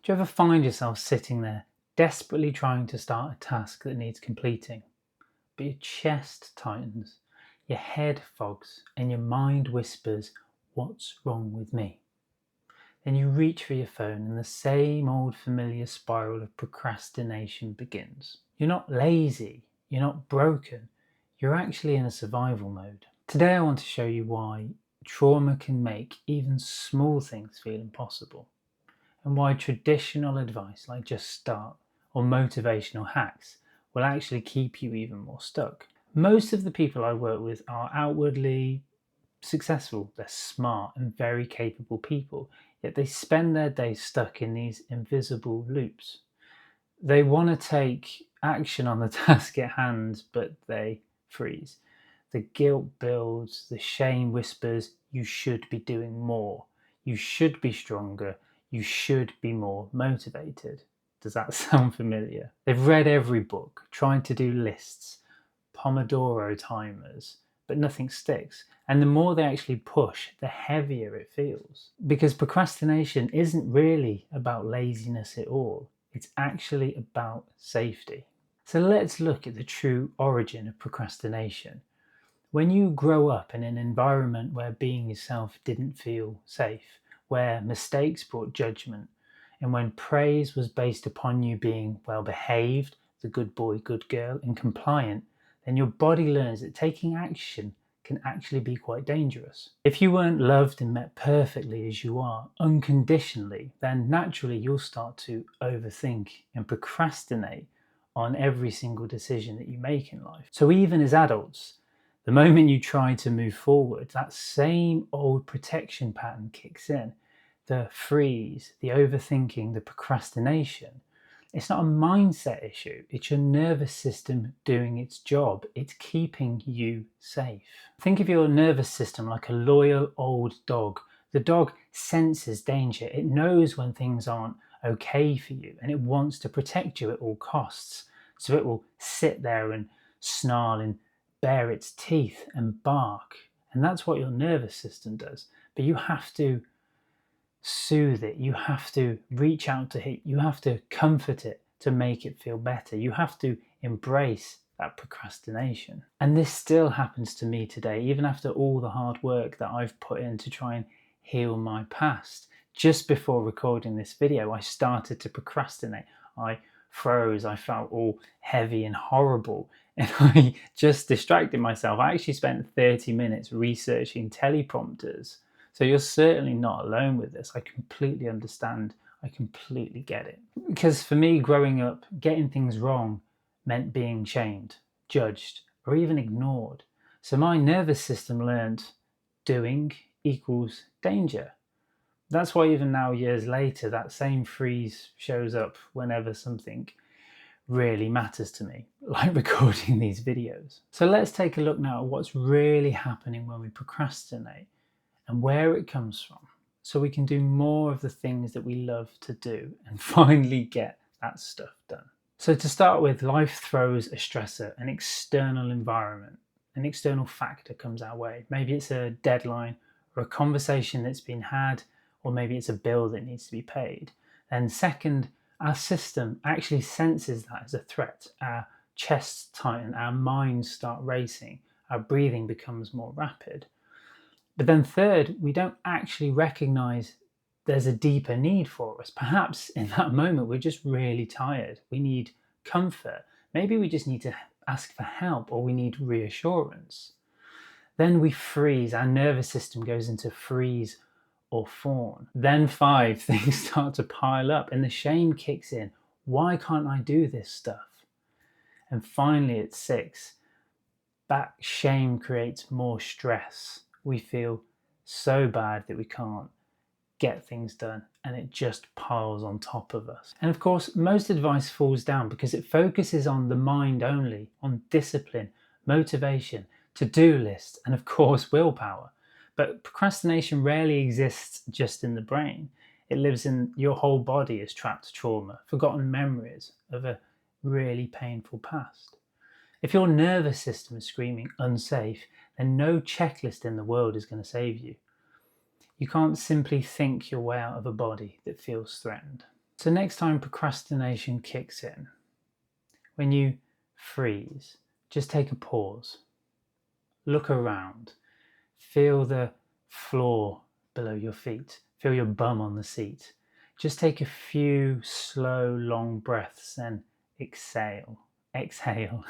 Do you ever find yourself sitting there, desperately trying to start a task that needs completing, but your chest tightens, your head fogs, and your mind whispers, "What's wrong with me?" Then you reach for your phone and the same old familiar spiral of procrastination begins. You're not lazy, you're not broken, you're actually in a survival mode. Today I want to show you why trauma can make even small things feel impossible, and why traditional advice like just start or motivational hacks will actually keep you even more stuck. Most of the people I work with are outwardly successful, they're smart and very capable people, yet they spend their days stuck in these invisible loops. They want to take action on the task at hand, but they freeze. The guilt builds, the shame whispers, "You should be doing more, you should be stronger, you should be more motivated." Does that sound familiar? They've read every book, tried to do lists, Pomodoro timers, but nothing sticks. And the more they actually push, the heavier it feels. Because procrastination isn't really about laziness at all. It's actually about safety. So let's look at the true origin of procrastination. When you grow up in an environment where being yourself didn't feel safe, where mistakes brought judgment, and when praise was based upon you being well behaved, the good boy, good girl, and compliant, then your body learns that taking action can actually be quite dangerous. If you weren't loved and met perfectly as you are, unconditionally, then naturally you'll start to overthink and procrastinate on every single decision that you make in life. So even as adults, the moment you try to move forward, that same old protection pattern kicks in. The freeze, the overthinking, the procrastination. It's not a mindset issue, it's your nervous system doing its job. It's keeping you safe. Think of your nervous system like a loyal old dog. The dog senses danger. It knows when things aren't okay for you and it wants to protect you at all costs. So it will sit there and snarl and bare its teeth and bark. And that's what your nervous system does. But you have to soothe it, you have to reach out to it, you have to comfort it to make it feel better. You have to embrace that procrastination. And this still happens to me today, even after all the hard work that I've put in to try and heal my past. Just before recording this video, I started to procrastinate. I froze, I felt all heavy and horrible, and I just distracted myself. I actually spent 30 minutes researching teleprompters. So you're certainly not alone with this. I completely understand. I completely get it. Because for me, growing up, getting things wrong meant being shamed, judged, or even ignored. So my nervous system learned doing equals danger. That's why even now, years later, that same freeze shows up whenever something really matters to me, like recording these videos. So let's take a look now at what's really happening when we procrastinate and where it comes from, so we can do more of the things that we love to do and finally get that stuff done. So to start with, life throws a stressor, an external environment, an external factor comes our way. Maybe it's a deadline or a conversation that's been had, or maybe it's a bill that needs to be paid. And second, our system actually senses that as a threat. Our chests tighten, our minds start racing, our breathing becomes more rapid. But then third, we don't actually recognize there's a deeper need for us. Perhaps in that moment, we're just really tired. We need comfort. Maybe we just need to ask for help, or we need reassurance. Then we freeze. Our nervous system goes into freeze or fawn. Then 5, things start to pile up and the shame kicks in. Why can't I do this stuff? And finally at 6, that shame creates more stress. We feel so bad that we can't get things done, and it just piles on top of us. And of course, most advice falls down because it focuses on the mind only, on discipline, motivation, to-do lists, and of course, willpower. But procrastination rarely exists just in the brain. It lives in your whole body as trapped trauma, forgotten memories of a really painful past. If your nervous system is screaming unsafe, then no checklist in the world is going to save you. You can't simply think your way out of a body that feels threatened. So next time procrastination kicks in, when you freeze, just take a pause, look around, feel the floor below your feet, feel your bum on the seat. Just take a few slow, long breaths and exhale. Exhale.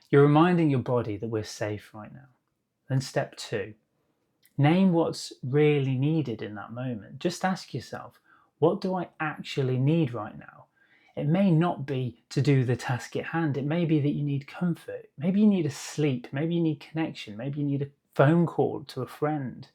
You're reminding your body that we're safe right now. Then step 2, name what's really needed in that moment. Just ask yourself, what do I actually need right now? It may not be to do the task at hand. It may be that you need comfort. Maybe you need a sleep. Maybe you need connection. Maybe you need a phone call to a friend.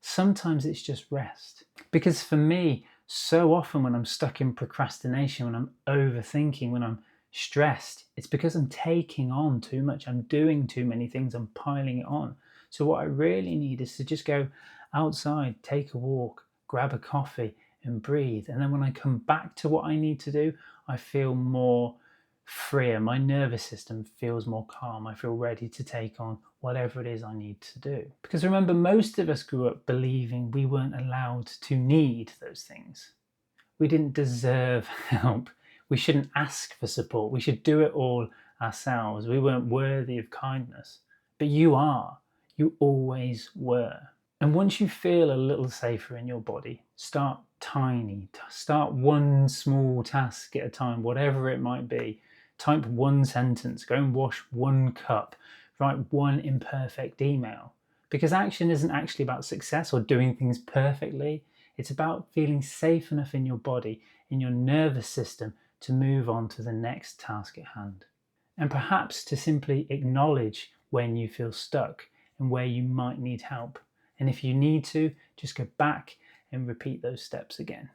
Sometimes it's just rest. Because for me, so often when I'm stuck in procrastination, when I'm overthinking, when I'm stressed, it's because I'm taking on too much. I'm doing too many things. I'm piling it on. So what I really need is to just go outside, take a walk, grab a coffee and breathe. And then when I come back to what I need to do, I feel more freer. My nervous system feels more calm. I feel ready to take on whatever it is I need to do. Because remember, most of us grew up believing we weren't allowed to need those things. We didn't deserve help. We shouldn't ask for support. We should do it all ourselves. We weren't worthy of kindness. But you are. You always were. And once you feel a little safer in your body, start tiny. Start one small task at a time, whatever it might be. Type one sentence, go and wash one cup, write one imperfect email. Because action isn't actually about success or doing things perfectly. It's about feeling safe enough in your body, in your nervous system, to move on to the next task at hand. And perhaps to simply acknowledge when you feel stuck and where you might need help. And if you need to, just go back and repeat those steps again.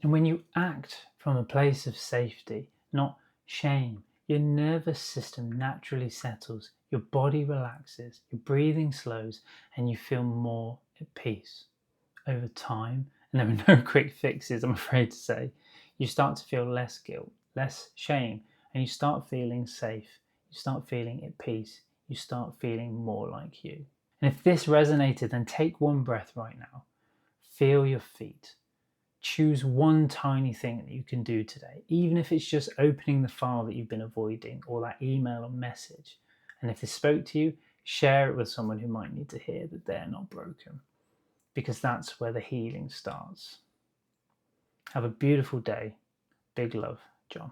And when you act from a place of safety, not shame, your nervous system naturally settles, your body relaxes, your breathing slows, and you feel more at peace. Over time, and there are no quick fixes, I'm afraid to say, you start to feel less guilt, less shame, and you start feeling safe. You start feeling at peace. You start feeling more like you. And if this resonated, then take one breath right now. Feel your feet. Choose one tiny thing that you can do today, even if it's just opening the file that you've been avoiding or that email or message. And if this spoke to you, share it with someone who might need to hear that they're not broken, because that's where the healing starts. Have a beautiful day. Big love, John.